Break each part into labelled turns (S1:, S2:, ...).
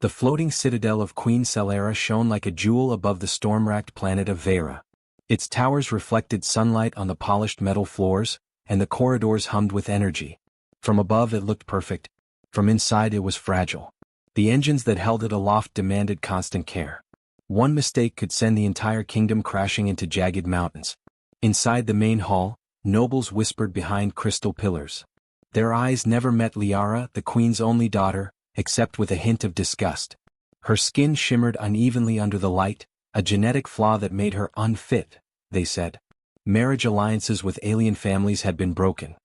S1: The floating citadel of Queen Celera shone like a jewel above the storm-racked planet of Vera. Its towers reflected sunlight on the polished metal floors, and the corridors hummed with energy. From above it looked perfect. From inside it was fragile. The engines that held it aloft demanded constant care. One mistake could send the entire kingdom crashing into jagged mountains. Inside the main hall, nobles whispered behind crystal pillars. Their eyes never met Liara, the queen's only daughter, except with a hint of disgust. Her skin shimmered unevenly under the light, a genetic flaw that made her unfit, they said. Marriage alliances with alien families had been broken.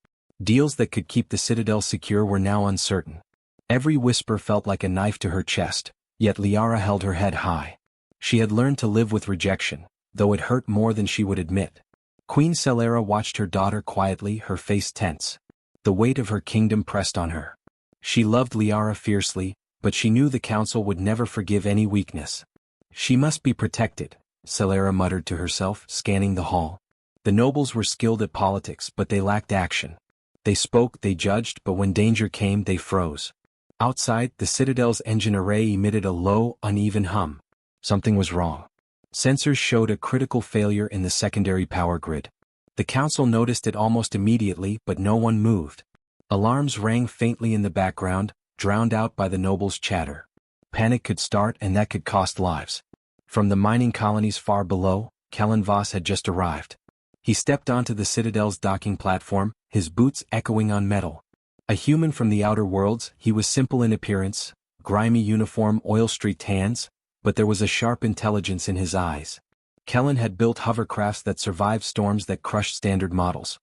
S1: Deals that could keep the citadel secure were now uncertain. Every whisper felt like a knife to her chest, yet Liara held her head high. She had learned to live with rejection, though it hurt more than she would admit. Queen Celera watched her daughter quietly, her face tense. The weight of her kingdom pressed on her. She loved Liara fiercely, but she knew the council would never forgive any weakness. She must be protected, Celera muttered to herself, scanning the hall. The nobles were skilled at politics, but they lacked action. They spoke, they judged, but when danger came, they froze. Outside, the citadel's engine array emitted a low, uneven hum. Something was wrong. Sensors showed a critical failure in the secondary power grid. The council noticed it almost immediately, but no one moved. Alarms rang faintly in the background, drowned out by the nobles' chatter. Panic could start, and that could cost lives. From the mining colonies far below, Kellen Voss had just arrived. He stepped onto the citadel's docking platform, his boots echoing on metal. A human from the outer worlds, he was simple in appearance, grimy uniform, oil-streaked hands, but there was a sharp intelligence in his eyes. Kellen had built hovercrafts that survived storms that crushed standard models.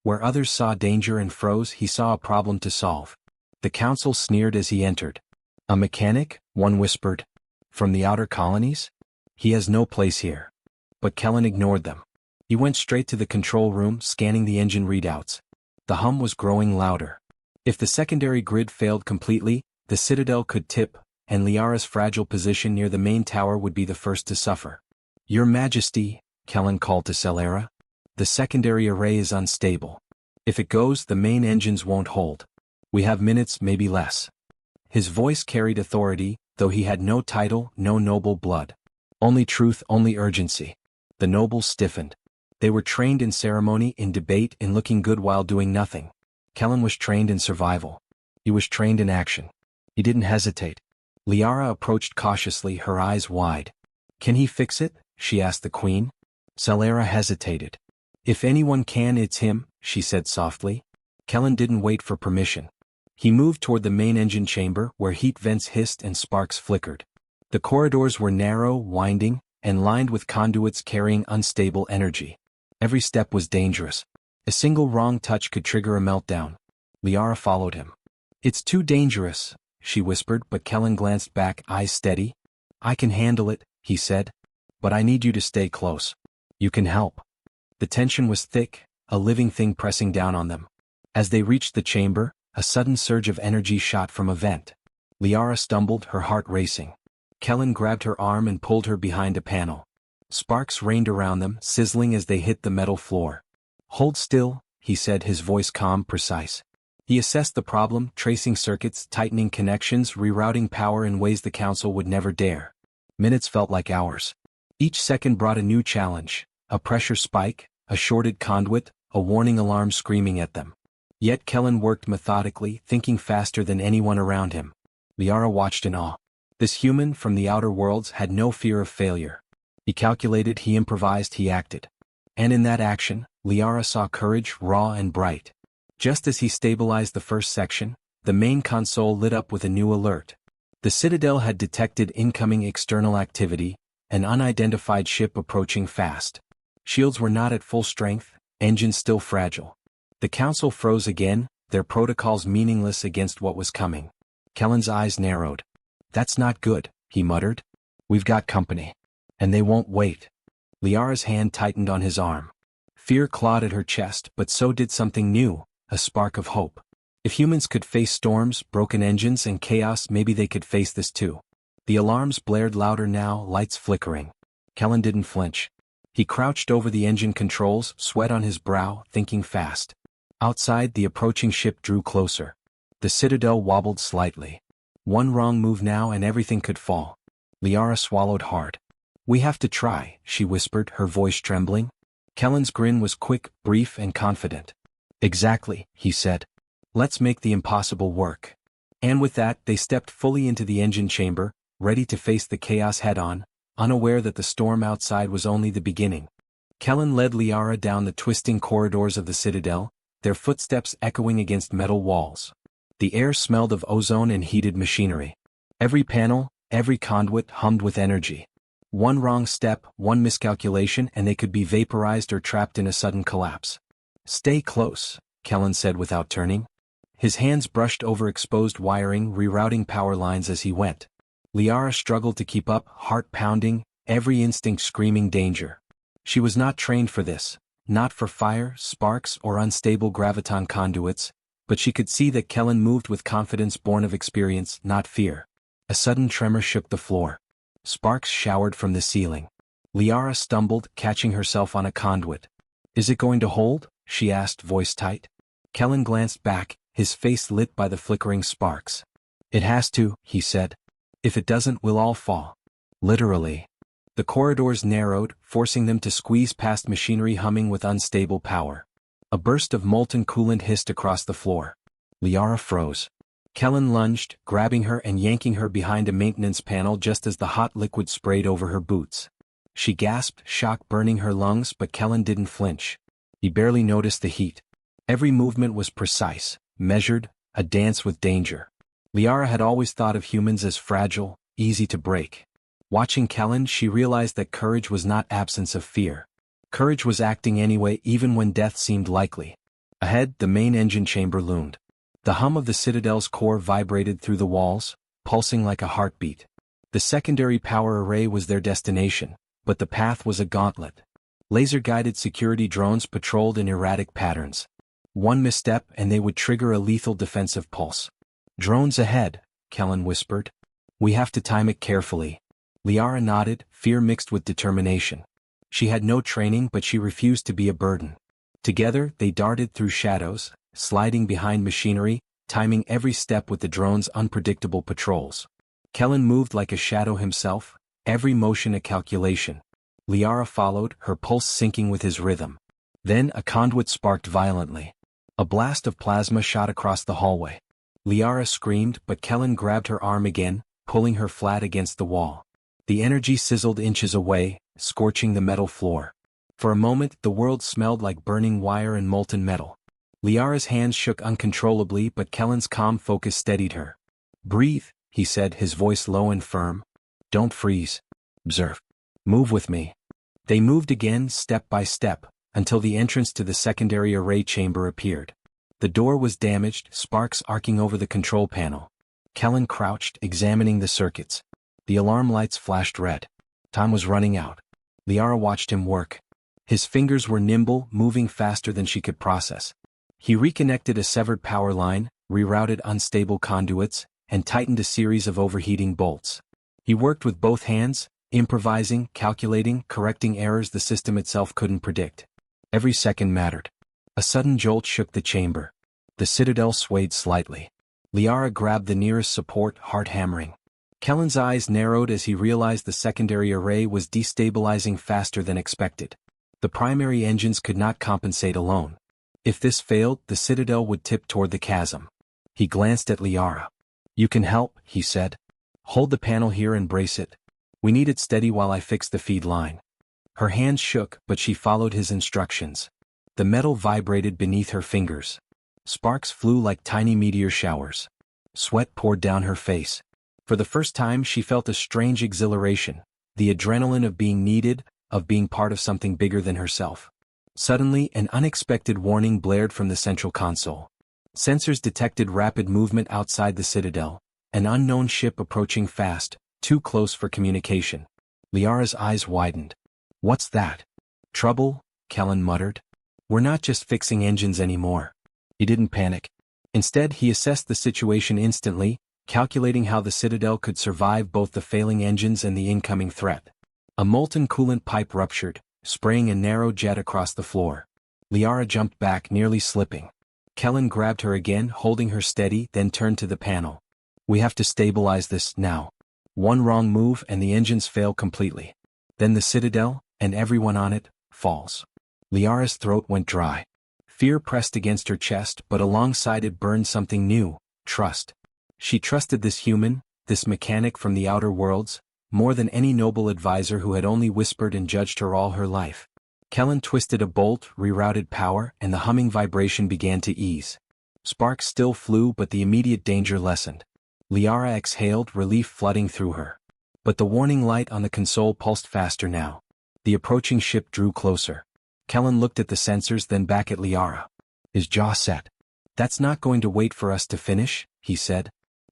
S1: Where others saw danger and froze, he saw a problem to solve. The council sneered as he entered. A mechanic, one whispered. From the outer colonies? He has no place here. But Kellen ignored them. He went straight to the control room, scanning the engine readouts. The hum was growing louder. If the secondary grid failed completely, the citadel could tip, and Liara's fragile position near the main tower would be the first to suffer. Your Majesty, Kellen called to Celera. The secondary array is unstable. If it goes, the main engines won't hold. We have minutes, maybe less. His voice carried authority, though he had no title, no noble blood. Only truth, only urgency. The nobles stiffened. They were trained in ceremony, in debate, in looking good while doing nothing. Kellen was trained in survival. He was trained in action. He didn't hesitate. Liara approached cautiously, her eyes wide. Can he fix it? She asked the queen. Celera hesitated. If anyone can, it's him, she said softly. Kellen didn't wait for permission. He moved toward the main engine chamber, where heat vents hissed and sparks flickered. The corridors were narrow, winding, and lined with conduits carrying unstable energy. Every step was dangerous. A single wrong touch could trigger a meltdown. Liara followed him. It's too dangerous, she whispered, but Kellen glanced back, eyes steady. I can handle it, he said. But I need you to stay close. You can help. The tension was thick, a living thing pressing down on them. As they reached the chamber, a sudden surge of energy shot from a vent. Liara stumbled, her heart racing. Kellen grabbed her arm and pulled her behind a panel. Sparks rained around them, sizzling as they hit the metal floor. Hold still, he said, his voice calm, precise. He assessed the problem, tracing circuits, tightening connections, rerouting power in ways the council would never dare. Minutes felt like hours. Each second brought a new challenge. A pressure spike, a shorted conduit, a warning alarm screaming at them. Yet Kellen worked methodically, thinking faster than anyone around him. Liara watched in awe. This human from the outer worlds had no fear of failure. He calculated, he improvised, he acted. And in that action, Liara saw courage, raw and bright. Just as he stabilized the first section, the main console lit up with a new alert. The Citadel had detected incoming external activity, an unidentified ship approaching fast. Shields were not at full strength, engines still fragile. The council froze again, their protocols meaningless against what was coming. Kellen's eyes narrowed. That's not good, he muttered. We've got company. And they won't wait. Liara's hand tightened on his arm. Fear clawed at her chest, but so did something new, a spark of hope. If humans could face storms, broken engines, and chaos, maybe they could face this too. The alarms blared louder now, lights flickering. Kellen didn't flinch. He crouched over the engine controls, sweat on his brow, thinking fast. Outside, the approaching ship drew closer. The Citadel wobbled slightly. One wrong move now and everything could fall. Liara swallowed hard. "We have to try," she whispered, her voice trembling. Kellen's grin was quick, brief and confident. "Exactly," he said. "Let's make the impossible work." And with that they stepped fully into the engine chamber, ready to face the chaos head-on, unaware that the storm outside was only the beginning. Kellen led Liara down the twisting corridors of the Citadel, their footsteps echoing against metal walls. The air smelled of ozone and heated machinery. Every panel, every conduit hummed with energy. One wrong step, one miscalculation and they could be vaporized or trapped in a sudden collapse. "Stay close," Kellen said without turning. His hands brushed over exposed wiring, rerouting power lines as he went. Liara struggled to keep up, heart pounding, every instinct screaming danger. She was not trained for this, not for fire, sparks or unstable graviton conduits, but she could see that Kellen moved with confidence born of experience, not fear. A sudden tremor shook the floor. Sparks showered from the ceiling. Liara stumbled, catching herself on a conduit. "Is it going to hold?" she asked, voice tight. Kellen glanced back, his face lit by the flickering sparks. "It has to," he said. "If it doesn't, we'll all fall." Literally. The corridors narrowed, forcing them to squeeze past machinery humming with unstable power. A burst of molten coolant hissed across the floor. Liara froze. Kellen lunged, grabbing her and yanking her behind a maintenance panel just as the hot liquid sprayed over her boots. She gasped, shock burning her lungs, but Kellen didn't flinch. He barely noticed the heat. Every movement was precise, measured, a dance with danger. Liara had always thought of humans as fragile, easy to break. Watching Kellen, she realized that courage was not absence of fear. Courage was acting anyway even when death seemed likely. Ahead, the main engine chamber loomed. The hum of the Citadel's core vibrated through the walls, pulsing like a heartbeat. The secondary power array was their destination, but the path was a gauntlet. Laser-guided security drones patrolled in erratic patterns. One misstep and they would trigger a lethal defensive pulse. "Drones ahead," Kellen whispered. "We have to time it carefully." Liara nodded, fear mixed with determination. She had no training but she refused to be a burden. Together, they darted through shadows, sliding behind machinery, timing every step with the drone's unpredictable patrols. Kellen moved like a shadow himself, every motion a calculation. Liara followed, her pulse syncing with his rhythm. Then a conduit sparked violently. A blast of plasma shot across the hallway. Liara screamed, but Kellen grabbed her arm again, pulling her flat against the wall. The energy sizzled inches away, scorching the metal floor. For a moment, the world smelled like burning wire and molten metal. Liara's hands shook uncontrollably, but Kellen's calm focus steadied her. "Breathe," he said, his voice low and firm. "Don't freeze. Observe. Move with me." They moved again, step by step, until the entrance to the secondary array chamber appeared. The door was damaged, sparks arcing over the control panel. Kellen crouched, examining the circuits. The alarm lights flashed red. Time was running out. Liara watched him work. His fingers were nimble, moving faster than she could process. He reconnected a severed power line, rerouted unstable conduits, and tightened a series of overheating bolts. He worked with both hands, improvising, calculating, correcting errors the system itself couldn't predict. Every second mattered. A sudden jolt shook the chamber. The Citadel swayed slightly. Liara grabbed the nearest support, heart hammering. Kellen's eyes narrowed as he realized the secondary array was destabilizing faster than expected. The primary engines could not compensate alone. If this failed, the Citadel would tip toward the chasm. He glanced at Liara. "You can help," he said. "Hold the panel here and brace it. We need it steady while I fix the feed line." Her hands shook, but she followed his instructions. The metal vibrated beneath her fingers. Sparks flew like tiny meteor showers. Sweat poured down her face. For the first time she felt a strange exhilaration, the adrenaline of being needed, of being part of something bigger than herself. Suddenly, an unexpected warning blared from the central console. Sensors detected rapid movement outside the Citadel, an unknown ship approaching fast, too close for communication. Liara's eyes widened. "What's that?" "Trouble," Kellen muttered. "We're not just fixing engines anymore." He didn't panic. Instead, he assessed the situation instantly, calculating how the Citadel could survive both the failing engines and the incoming threat. A molten coolant pipe ruptured, spraying a narrow jet across the floor. Liara jumped back, nearly slipping. Kellen grabbed her again, holding her steady, then turned to the panel. We have to stabilize this now. One wrong move and the engines fail completely. Then the Citadel, and everyone on it, falls. Liara's throat went dry. Fear pressed against her chest, but alongside it burned something new: trust. She trusted this human, this mechanic from the outer worlds, more than any noble advisor who had only whispered and judged her all her life. Kellen twisted a bolt, rerouted power, and the humming vibration began to ease. Sparks still flew, but the immediate danger lessened. Liara exhaled, relief flooding through her. But the warning light on the console pulsed faster now. The approaching ship drew closer. Kellen looked at the sensors, then back at Liara. His jaw set. "That's not going to wait for us to finish," he said.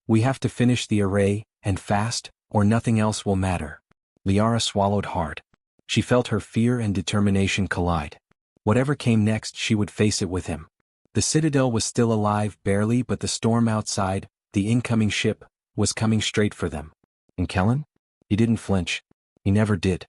S1: "We have to finish the array, and fast, or nothing else will matter." Liara swallowed hard. She felt her fear and determination collide. Whatever came next, she would face it with him. The Citadel was still alive, barely, but the storm outside, the incoming ship, was coming straight for them. And Kellen? He didn't flinch. He never did.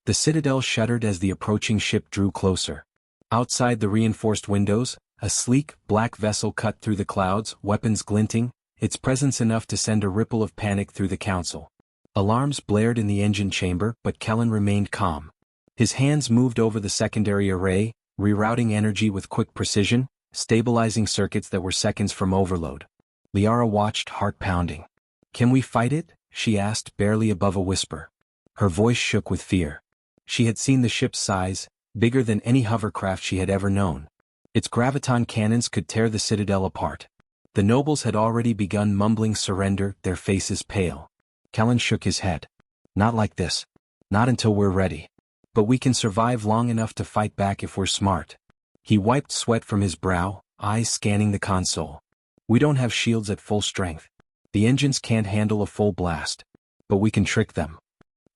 S1: The Citadel shuddered as the approaching ship drew closer. Outside the reinforced windows, a sleek, black vessel cut through the clouds, weapons glinting, its presence enough to send a ripple of panic through the council. Alarms blared in the engine chamber, but Kellen remained calm. His hands moved over the secondary array, rerouting energy with quick precision, stabilizing circuits that were seconds from overload. Liara watched, heart pounding. "Can we fight it?" she asked, barely above a whisper. Her voice shook with fear. She had seen the ship's size, bigger than any hovercraft she had ever known. Its graviton cannons could tear the Citadel apart. The nobles had already begun mumbling surrender, their faces pale. Kellen shook his head. "Not like this. Not until we're ready. But we can survive long enough to fight back if we're smart." He wiped sweat from his brow, eyes scanning the console. "We don't have shields at full strength. The engines can't handle a full blast. But we can trick them."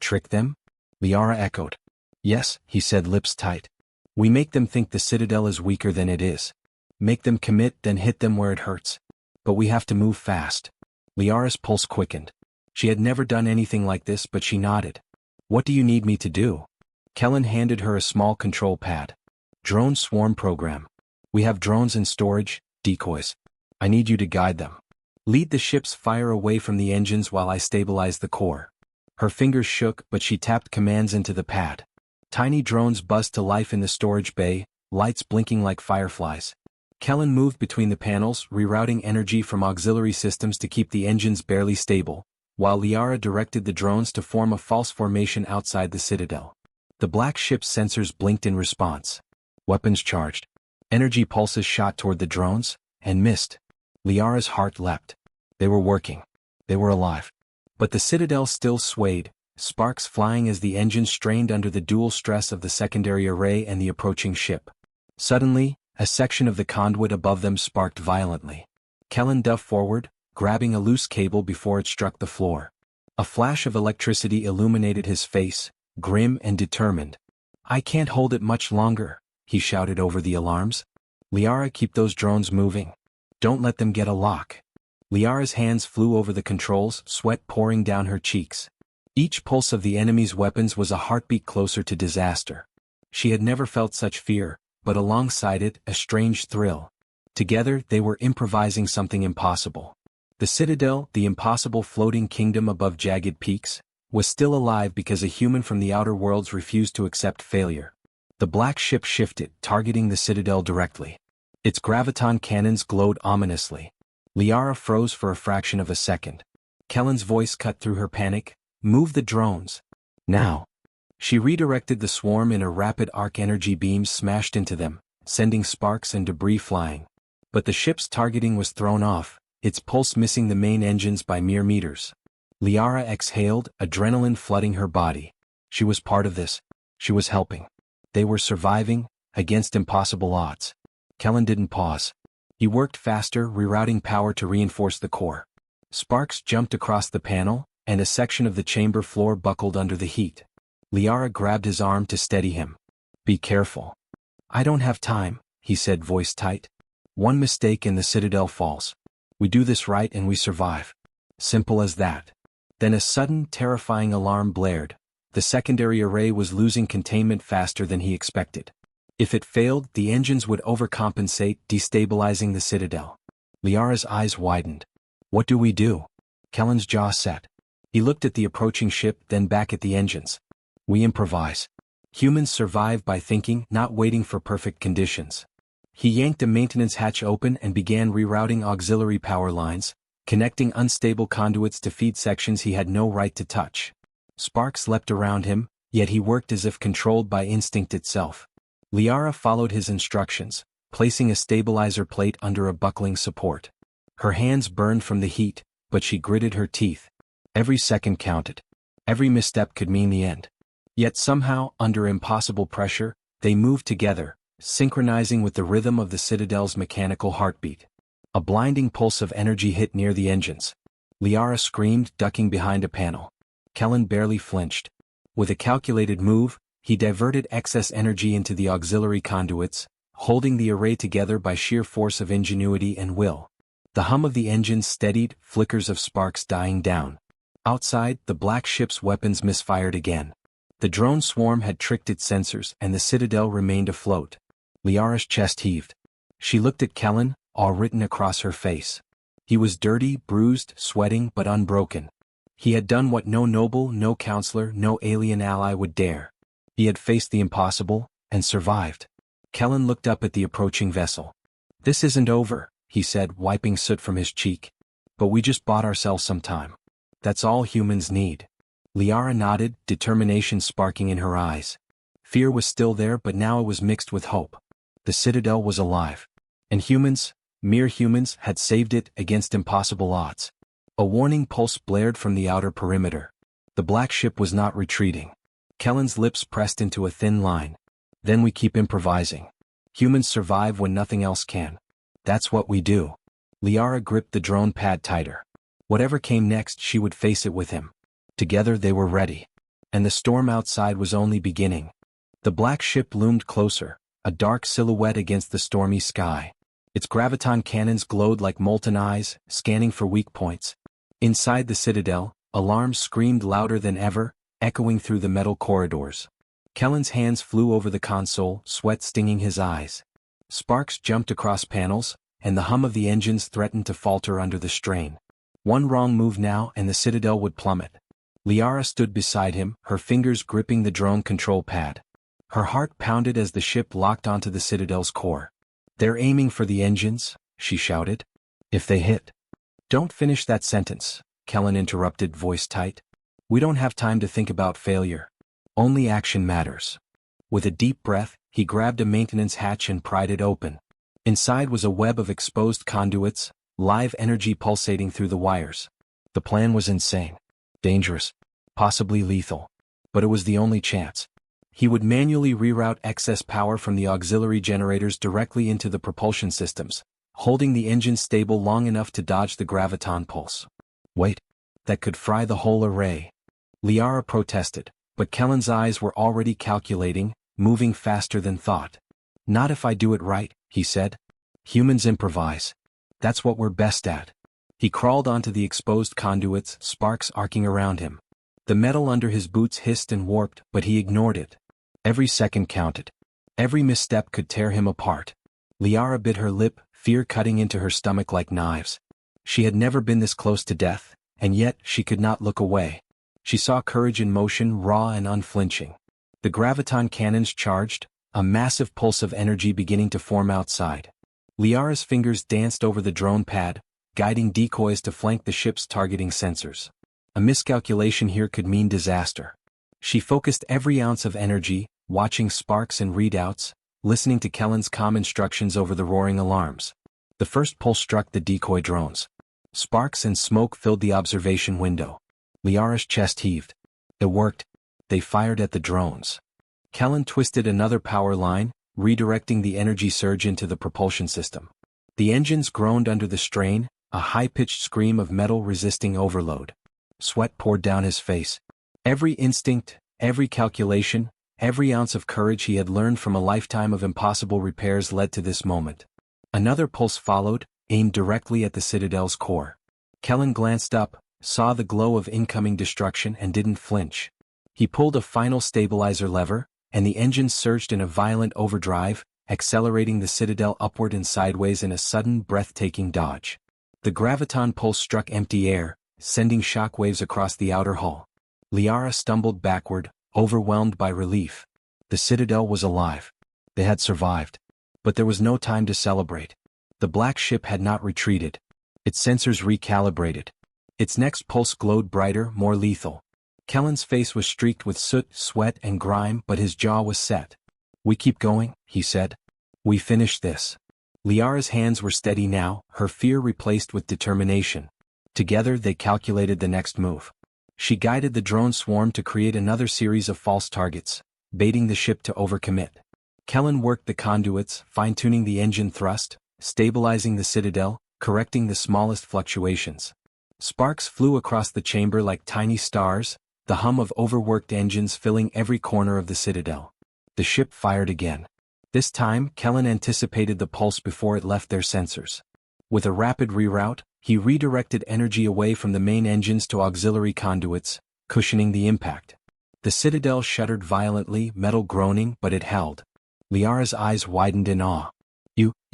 S1: "Trick them?" Liara echoed. "Yes," he said, lips tight. "We make them think the Citadel is weaker than it is. Make them commit, then hit them where it hurts. But we have to move fast." Liara's pulse quickened. She had never done anything like this, but she nodded. "What do you need me to do?" Kellen handed her a small control pad. "Drone swarm program. We have drones in storage, decoys. I need you to guide them. Lead the ship's fire away from the engines while I stabilize the core." Her fingers shook, but she tapped commands into the pad. Tiny drones buzzed to life in the storage bay, lights blinking like fireflies. Kellen moved between the panels, rerouting energy from auxiliary systems to keep the engines barely stable, while Liara directed the drones to form a false formation outside the Citadel. The black ship's sensors blinked in response. Weapons charged. Energy pulses shot toward the drones, and missed. Liara's heart leapt. They were working. They were alive. But the Citadel still swayed, sparks flying as the engines strained under the dual stress of the secondary array and the approaching ship. Suddenly, a section of the conduit above them sparked violently. Kellen dove forward, grabbing a loose cable before it struck the floor. A flash of electricity illuminated his face, grim and determined. "I can't hold it much longer," he shouted over the alarms. "Liara, keep those drones moving. Don't let them get a lock." Liara's hands flew over the controls, sweat pouring down her cheeks. Each pulse of the enemy's weapons was a heartbeat closer to disaster. She had never felt such fear, but alongside it, a strange thrill. Together, they were improvising something impossible. The Citadel, the impossible floating kingdom above jagged peaks, was still alive because a human from the outer worlds refused to accept failure. The black ship shifted, targeting the Citadel directly. Its graviton cannons glowed ominously. Liara froze for a fraction of a second. Kellen's voice cut through her panic. "Move the drones. Now." She redirected the swarm in a rapid arc. Energy beams smashed into them, sending sparks and debris flying. But the ship's targeting was thrown off, its pulse missing the main engines by mere meters. Liara exhaled, adrenaline flooding her body. She was part of this. She was helping. They were surviving, against impossible odds. Kellen didn't pause. He worked faster, rerouting power to reinforce the core. Sparks jumped across the panel, and a section of the chamber floor buckled under the heat. Liara grabbed his arm to steady him. "Be careful." "I don't have time," he said, voice tight. "One mistake and the Citadel falls. We do this right and we survive. Simple as that." Then a sudden, terrifying alarm blared. The secondary array was losing containment faster than he expected. If it failed, the engines would overcompensate, destabilizing the Citadel. Liara's eyes widened. "What do we do?" Kellen's jaw set. He looked at the approaching ship, then back at the engines. We improvise. Humans survive by thinking, not waiting for perfect conditions. He yanked a maintenance hatch open and began rerouting auxiliary power lines, connecting unstable conduits to feed sections he had no right to touch. Sparks leapt around him, yet he worked as if controlled by instinct itself. Liara followed his instructions, placing a stabilizer plate under a buckling support. Her hands burned from the heat, but she gritted her teeth. Every second counted. Every misstep could mean the end. Yet somehow, under impossible pressure, they moved together, synchronizing with the rhythm of the Citadel's mechanical heartbeat. A blinding pulse of energy hit near the engines. Liara screamed, ducking behind a panel. Kellen barely flinched. With a calculated move, he diverted excess energy into the auxiliary conduits, holding the array together by sheer force of ingenuity and will. The hum of the engines steadied, flickers of sparks dying down. Outside, the black ship's weapons misfired again. The drone swarm had tricked its sensors and the Citadel remained afloat. Liara's chest heaved. She looked at Kellen, awe written across her face. He was dirty, bruised, sweating, but unbroken. He had done what no noble, no counselor, no alien ally would dare. He had faced the impossible, and survived. Kellen looked up at the approaching vessel. This isn't over, he said, wiping soot from his cheek. But we just bought ourselves some time. That's all humans need. Liara nodded, determination sparking in her eyes. Fear was still there, but now it was mixed with hope. The Citadel was alive. And humans, mere humans, had saved it against impossible odds. A warning pulse blared from the outer perimeter. The black ship was not retreating. Kellen's lips pressed into a thin line. Then we keep improvising. Humans survive when nothing else can. That's what we do. Liara gripped the drone pad tighter. Whatever came next, she would face it with him. Together they were ready. And the storm outside was only beginning. The black ship loomed closer, a dark silhouette against the stormy sky. Its graviton cannons glowed like molten eyes, scanning for weak points. Inside the Citadel, alarms screamed louder than ever, echoing through the metal corridors. Kellen's hands flew over the console, sweat stinging his eyes. Sparks jumped across panels, and the hum of the engines threatened to falter under the strain. One wrong move now and the Citadel would plummet. Liara stood beside him, her fingers gripping the drone control pad. Her heart pounded as the ship locked onto the Citadel's core. They're aiming for the engines, she shouted. If they hit. Don't finish that sentence, Kellen interrupted, voice tight. We don't have time to think about failure. Only action matters. With a deep breath, he grabbed a maintenance hatch and pried it open. Inside was a web of exposed conduits, live energy pulsating through the wires. The plan was insane. Dangerous. Possibly lethal. But it was the only chance. He would manually reroute excess power from the auxiliary generators directly into the propulsion systems, holding the engine stable long enough to dodge the graviton pulse. Wait. That could fry the whole array. Liara protested, but Kellen's eyes were already calculating, moving faster than thought. Not if I do it right, he said. Humans improvise. That's what we're best at. He crawled onto the exposed conduits, sparks arcing around him. The metal under his boots hissed and warped, but he ignored it. Every second counted. Every misstep could tear him apart. Liara bit her lip, fear cutting into her stomach like knives. She had never been this close to death, and yet she could not look away. She saw courage in motion, raw and unflinching. The graviton cannons charged, a massive pulse of energy beginning to form outside. Liara's fingers danced over the drone pad, guiding decoys to flank the ship's targeting sensors. A miscalculation here could mean disaster. She focused every ounce of energy, watching sparks and readouts, listening to Kellen's calm instructions over the roaring alarms. The first pulse struck the decoy drones. Sparks and smoke filled the observation window. Liara's chest heaved. It worked. They fired at the drones. Kellen twisted another power line, redirecting the energy surge into the propulsion system. The engines groaned under the strain, a high-pitched scream of metal resisting overload. Sweat poured down his face. Every instinct, every calculation, every ounce of courage he had learned from a lifetime of impossible repairs led to this moment. Another pulse followed, aimed directly at the Citadel's core. Kellen glanced up, saw the glow of incoming destruction and didn't flinch. He pulled a final stabilizer lever, and the engines surged in a violent overdrive, accelerating the Citadel upward and sideways in a sudden, breathtaking dodge. The graviton pulse struck empty air, sending shockwaves across the outer hull. Liara stumbled backward, overwhelmed by relief. The Citadel was alive. They had survived. But there was no time to celebrate. The black ship had not retreated. Its sensors recalibrated. Its next pulse glowed brighter, more lethal. Kellen's face was streaked with soot, sweat, and grime, but his jaw was set. "We keep going," he said. "We finish this." Liara's hands were steady now, her fear replaced with determination. Together they calculated the next move. She guided the drone swarm to create another series of false targets, baiting the ship to overcommit. Kellen worked the conduits, fine-tuning the engine thrust, stabilizing the Citadel, correcting the smallest fluctuations. Sparks flew across the chamber like tiny stars, the hum of overworked engines filling every corner of the Citadel. The ship fired again. This time, Kellen anticipated the pulse before it left their sensors. With a rapid reroute, he redirected energy away from the main engines to auxiliary conduits, cushioning the impact. The Citadel shuddered violently, metal groaning, but it held. Liara's eyes widened in awe.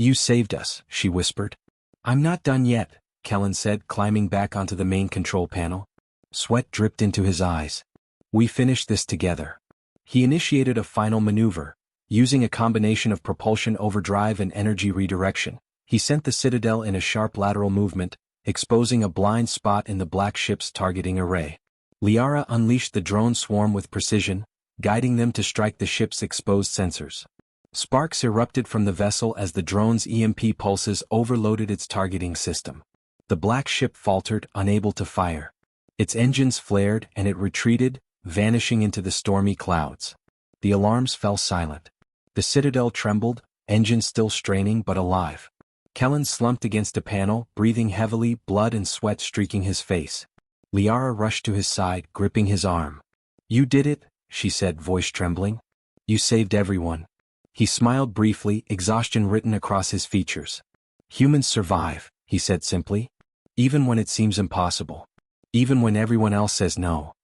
S1: You saved us," she whispered. "I'm not done yet," Kellen said, climbing back onto the main control panel. Sweat dripped into his eyes. "We finished this together." He initiated a final maneuver. Using a combination of propulsion overdrive and energy redirection, he sent the Citadel in a sharp lateral movement, exposing a blind spot in the black ship's targeting array. Liara unleashed the drone swarm with precision, guiding them to strike the ship's exposed sensors. Sparks erupted from the vessel as the drone's EMP pulses overloaded its targeting system. The black ship faltered, unable to fire. Its engines flared and it retreated, vanishing into the stormy clouds. The alarms fell silent. The Citadel trembled, engines still straining but alive. Kellen slumped against a panel, breathing heavily, blood and sweat streaking his face. Liara rushed to his side, gripping his arm. "You did it," she said, voice trembling. "You saved everyone." He smiled briefly, exhaustion written across his features. "Humans survive," he said simply. "Even when it seems impossible. Even when everyone else says no."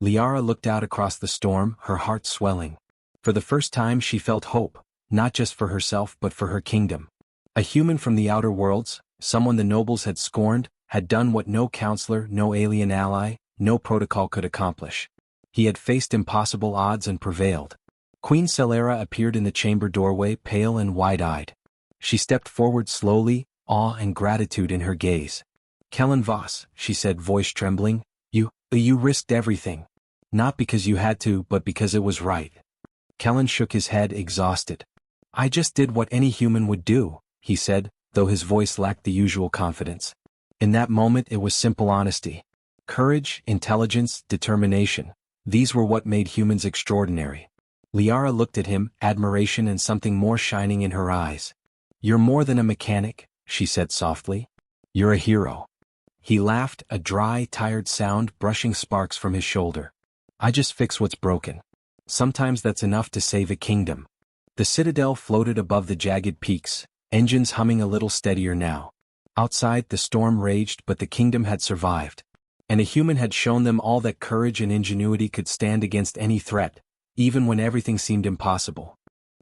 S1: Liara looked out across the storm, her heart swelling. For the first time she felt hope, not just for herself but for her kingdom. A human from the outer worlds, someone the nobles had scorned, had done what no counselor, no alien ally, no protocol could accomplish. He had faced impossible odds and prevailed. Queen Celera appeared in the chamber doorway, pale and wide-eyed. She stepped forward slowly, awe and gratitude in her gaze. "Kellen Voss," she said, voice trembling, you risked everything. Not because you had to, but because it was right." Kellen shook his head, exhausted. "I just did what any human would do," he said, though his voice lacked the usual confidence. In that moment it was simple honesty. Courage, intelligence, determination. These were what made humans extraordinary. Liara looked at him, admiration and something more shining in her eyes. "You're more than a mechanic," she said softly. "You're a hero." He laughed, a dry, tired sound brushing sparks from his shoulder. "I just fix what's broken. Sometimes that's enough to save a kingdom." The Citadel floated above the jagged peaks, engines humming a little steadier now. Outside, the storm raged, but the kingdom had survived. And a human had shown them all that courage and ingenuity could stand against any threat, even when everything seemed impossible.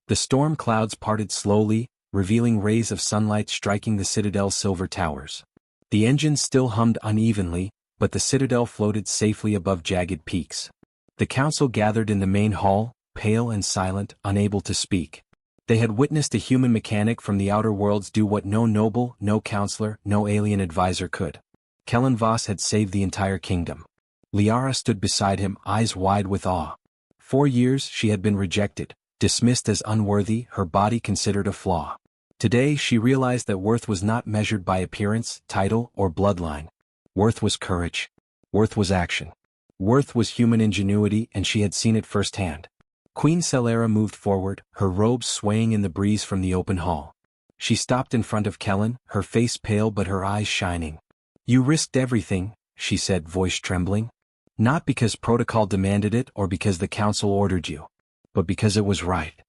S1: The storm clouds parted slowly, revealing rays of sunlight striking the Citadel's silver towers. The engines still hummed unevenly, but the Citadel floated safely above jagged peaks. The council gathered in the main hall, pale and silent, unable to speak. They had witnessed a human mechanic from the outer worlds do what no noble, no counselor, no alien advisor could. Kellen Voss had saved the entire kingdom. Liara stood beside him, eyes wide with awe. 4 years she had been rejected, dismissed as unworthy, her body considered a flaw. Today she realized that worth was not measured by appearance, title, or bloodline. Worth was courage. Worth was action. Worth was human ingenuity, and she had seen it firsthand. Queen Celera moved forward, her robes swaying in the breeze from the open hall. She stopped in front of Kellen, her face pale but her eyes shining. "You risked everything," she said, voice trembling. "Not because protocol demanded it or because the council ordered you, but because it was right."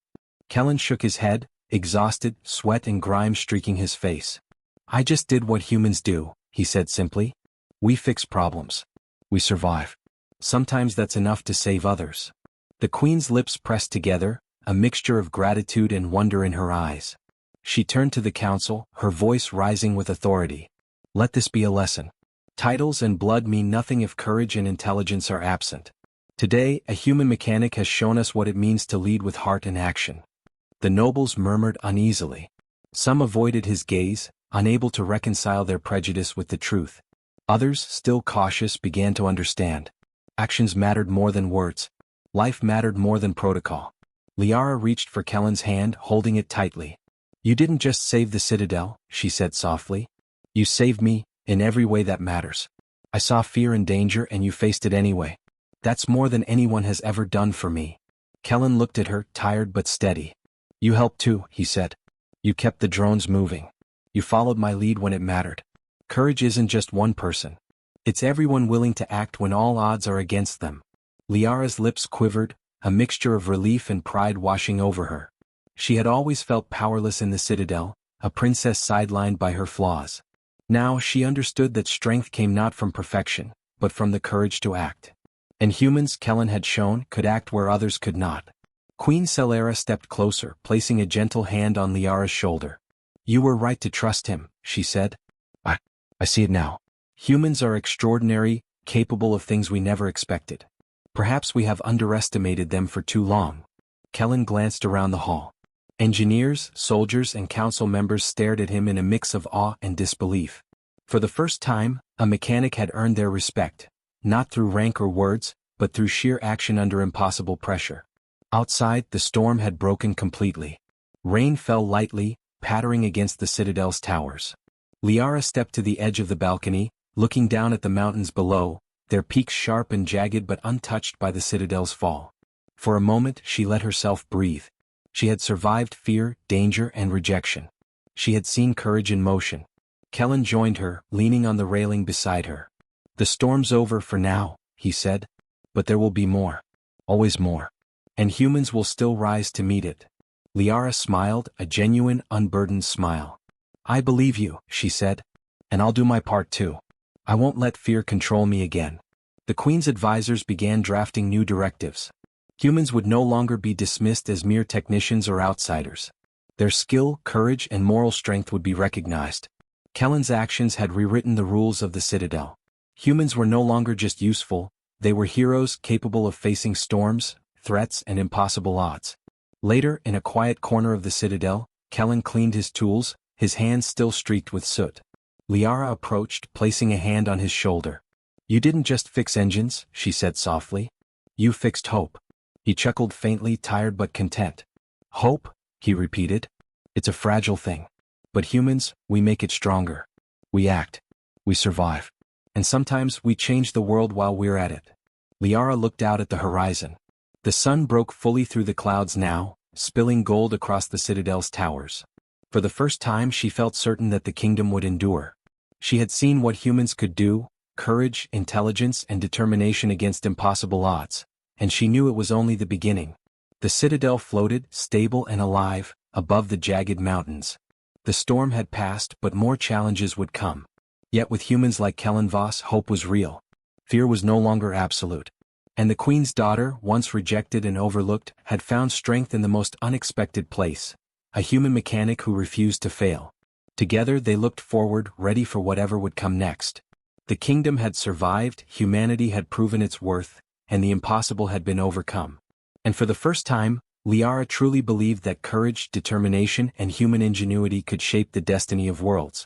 S1: Kellen shook his head, exhausted, sweat and grime streaking his face. "I just did what humans do," he said simply. "We fix problems. We survive. Sometimes that's enough to save others." The queen's lips pressed together, a mixture of gratitude and wonder in her eyes. She turned to the council, her voice rising with authority. "Let this be a lesson. Titles and blood mean nothing if courage and intelligence are absent. Today, a human mechanic has shown us what it means to lead with heart and action. The nobles murmured uneasily. Some avoided his gaze, unable to reconcile their prejudice with the truth. Others, still cautious, began to understand. Actions mattered more than words. Life mattered more than protocol. Liara reached for Kellen's hand, holding it tightly. "You didn't just save the Citadel," she said softly. "You saved me, in every way that matters. I saw fear and danger and you faced it anyway. That's more than anyone has ever done for me." Kellen looked at her, tired but steady. "You helped too," he said. "You kept the drones moving. You followed my lead when it mattered. Courage isn't just one person. It's everyone willing to act when all odds are against them." Liara's lips quivered, a mixture of relief and pride washing over her. She had always felt powerless in the Citadel, a princess sidelined by her flaws. Now she understood that strength came not from perfection, but from the courage to act. And humans, Kellen had shown, could act where others could not. Queen Celera stepped closer, placing a gentle hand on Liara's shoulder. "You were right to trust him," she said. I see it now. Humans are extraordinary, capable of things we never expected. Perhaps we have underestimated them for too long." Kellen glanced around the hall. Engineers, soldiers, and council members stared at him in a mix of awe and disbelief. For the first time, a mechanic had earned their respect, not through rank or words, but through sheer action under impossible pressure. Outside, the storm had broken completely. Rain fell lightly, pattering against the Citadel's towers. Liara stepped to the edge of the balcony, looking down at the mountains below, their peaks sharp and jagged but untouched by the Citadel's fall. For a moment she let herself breathe. She had survived fear, danger, and rejection. She had seen courage in motion. Kellen joined her, leaning on the railing beside her. "The storm's over for now," he said. "But there will be more. Always more. And humans will still rise to meet it." Liara smiled, a genuine, unburdened smile. "I believe you," she said. "And I'll do my part too. I won't let fear control me again." The Queen's advisors began drafting new directives. Humans would no longer be dismissed as mere technicians or outsiders. Their skill, courage, and moral strength would be recognized. Kellen's actions had rewritten the rules of the Citadel. Humans were no longer just useful, they were heroes capable of facing storms, threats, and impossible odds. Later, in a quiet corner of the Citadel, Kellen cleaned his tools, his hands still streaked with soot. Liara approached, placing a hand on his shoulder. "You didn't just fix engines," she said softly. "You fixed hope." He chuckled faintly, tired but content. "Hope?" he repeated. "It's a fragile thing. But humans, we make it stronger. We act. We survive. And sometimes we change the world while we're at it." Liara looked out at the horizon. The sun broke fully through the clouds now, spilling gold across the Citadel's towers. For the first time she felt certain that the kingdom would endure. She had seen what humans could do, courage, intelligence, and determination against impossible odds, and she knew it was only the beginning. The Citadel floated, stable and alive, above the jagged mountains. The storm had passed, but more challenges would come. Yet with humans like Kellen Voss, hope was real. Fear was no longer absolute. And the Queen's daughter, once rejected and overlooked, had found strength in the most unexpected place. A human mechanic who refused to fail. Together they looked forward, ready for whatever would come next. The kingdom had survived, humanity had proven its worth, and the impossible had been overcome. And for the first time, Liara truly believed that courage, determination, and human ingenuity could shape the destiny of worlds.